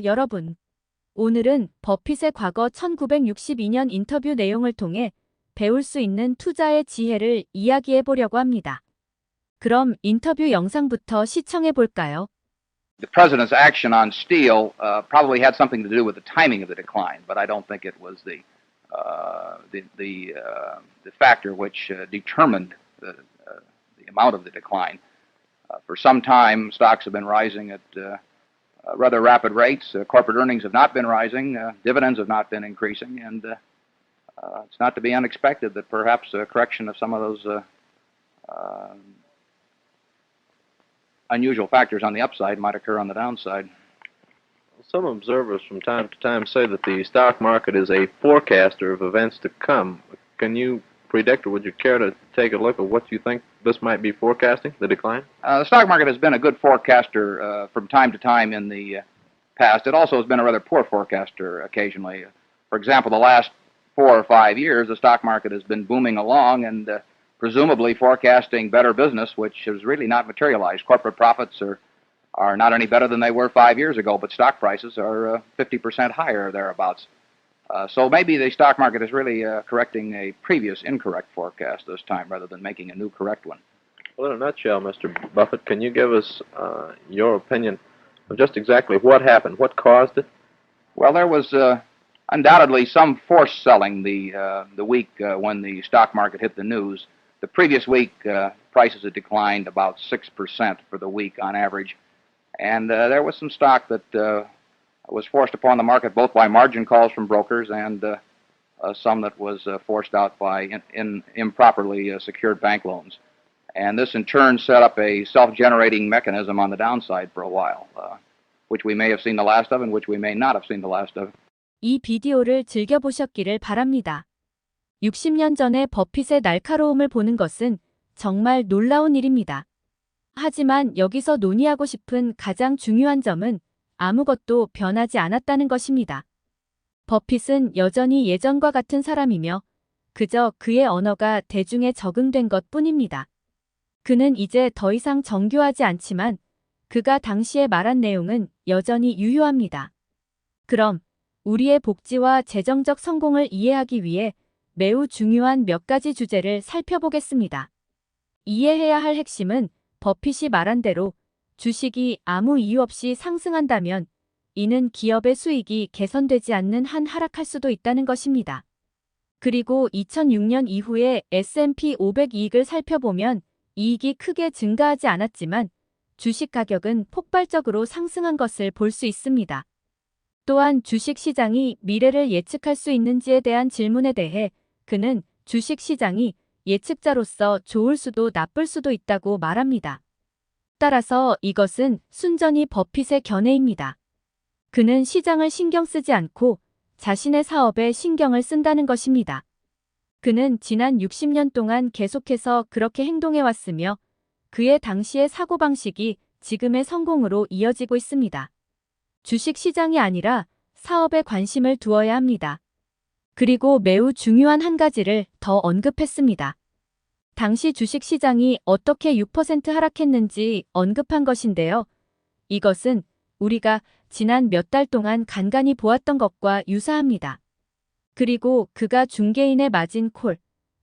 여러분, 오늘은 버핏의 과거 1962년 인터뷰 내용을 통해 배울 수 있는 투자의 지혜를 이야기해 보려고 합니다. 그럼 인터뷰 영상부터 시청해 볼까요? The president's action on steel probably had something to do with the timing of the decline, but I don't think it was the factor which determined the amount of the decline. For some time, stocks have been rising at rather rapid rates. Corporate earnings have not been rising. Dividends have not been increasing, and it's not to be unexpected that perhaps a correction of some of those unusual factors on the upside might occur on the downside. Some observers from time to time say that the stock market is a forecaster of events to come. Can you predict, or would you care to take a look at what you think this might be forecasting, the decline? The stock market has been a good forecaster from time to time in the past. It also has been a rather poor forecaster occasionally. For example, the last 4 or 5 years, the stock market has been booming along and presumably forecasting better business, which has really not materialized. Corporate profits are not any better than they were 5 years ago, but stock prices are 50% higher thereabouts. So maybe the stock market is really correcting a previous incorrect forecast this time rather than making a new correct one. Well, in a nutshell, Mr. Buffett, can you give us your opinion of just exactly what happened, what caused it? Well, there was undoubtedly some forced selling the week when the stock market hit the news. The previous week, prices had declined about 6% for the week on average, and there was some stock that was forced upon the market both by margin calls from brokers and some that was forced out by improperly secured bank loans. And this in turn set up a self-generating mechanism on the downside for a while, which we may have seen the last of and which we may not have seen the last of. 이 비디오를 즐겨보셨기를 바랍니다. 60년 전에 버핏의 날카로움을 보는 것은 정말 놀라운 일입니다. 하지만 여기서 논의하고 싶은 가장 중요한 점은 아무것도 변하지 않았다는 것입니다. 버핏은 여전히 예전과 같은 사람이며 그저 그의 언어가 대중에 적응된 것 뿐입니다. 그는 이제 더 이상 정교하지 않지만 그가 당시에 말한 내용은 여전히 유효합니다. 그럼 우리의 복지와 재정적 성공을 이해하기 위해 매우 중요한 몇 가지 주제를 살펴보겠습니다. 이해해야 할 핵심은 버핏이 말한 대로 주식이 아무 이유 없이 상승한다면 이는 기업의 수익이 개선되지 않는 한 하락할 수도 있다는 것입니다. 그리고 2006년 이후에 S&P 500 이익을 살펴보면 이익이 크게 증가하지 않았지만 주식 가격은 폭발적으로 상승한 것을 볼 수 있습니다. 또한 주식 시장이 미래를 예측할 수 있는지에 대한 질문에 대해 그는 주식 시장이 예측자로서 좋을 수도 나쁠 수도 있다고 말합니다. 따라서 이것은 순전히 버핏의 견해입니다. 그는 시장을 신경 쓰지 않고 자신의 사업에 신경을 쓴다는 것입니다. 그는 지난 60년 동안 계속해서 그렇게 행동해왔으며 그의 당시의 사고방식이 지금의 성공으로 이어지고 있습니다. 주식 시장이 아니라 사업에 관심을 두어야 합니다. 그리고 매우 중요한 한 가지를 더 언급했습니다. 당시 주식 시장이 어떻게 6% 하락했는지 언급한 것인데요. 이것은 우리가 지난 몇 달 동안 간간히 보았던 것과 유사합니다. 그리고 그가 중개인의 마진 콜,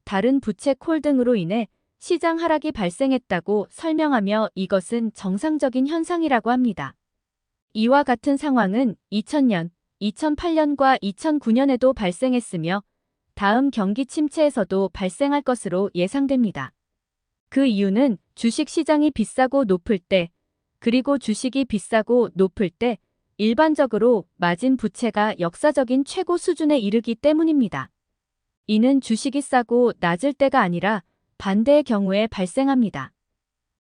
다른 부채 콜 등으로 인해 시장 하락이 발생했다고 설명하며 이것은 정상적인 현상이라고 합니다. 이와 같은 상황은 2000년, 2008년과 2009년에도 발생했으며 다음 경기 침체에서도 발생할 것으로 예상됩니다. 그 이유는 주식 시장이 비싸고 높을 때, 그리고 주식이 비싸고 높을 때 일반적으로 마진 부채가 역사적인 최고 수준에 이르기 때문입니다. 이는 주식이 싸고 낮을 때가 아니라 반대의 경우에 발생합니다.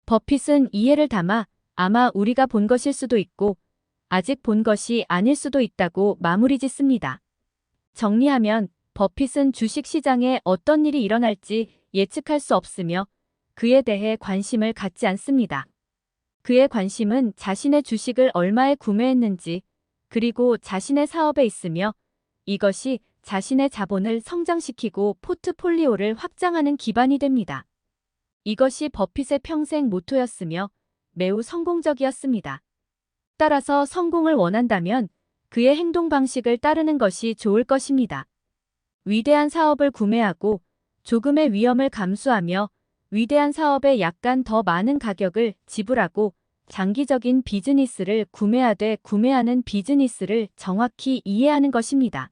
버핏은 이해를 담아 아마 우리가 본 것일 수도 있고 아직 본 것이 아닐 수도 있다고 마무리 짓습니다. 정리하면 버핏은 주식 시장에 어떤 일이 일어날지 예측할 수 없으며 그에 대해 관심을 갖지 않습니다. 그의 관심은 자신의 주식을 얼마에 구매했는지 그리고 자신의 사업에 있으며 이것이 자신의 자본을 성장시키고 포트폴리오를 확장하는 기반이 됩니다. 이것이 버핏의 평생 모토였으며 매우 성공적이었습니다. 따라서 성공을 원한다면 그의 행동 방식을 따르는 것이 좋을 것입니다. 위대한 사업을 구매하고 조금의 위험을 감수하며 위대한 사업에 약간 더 많은 가격을 지불하고 장기적인 비즈니스를 구매하되 구매하는 비즈니스를 정확히 이해하는 것입니다.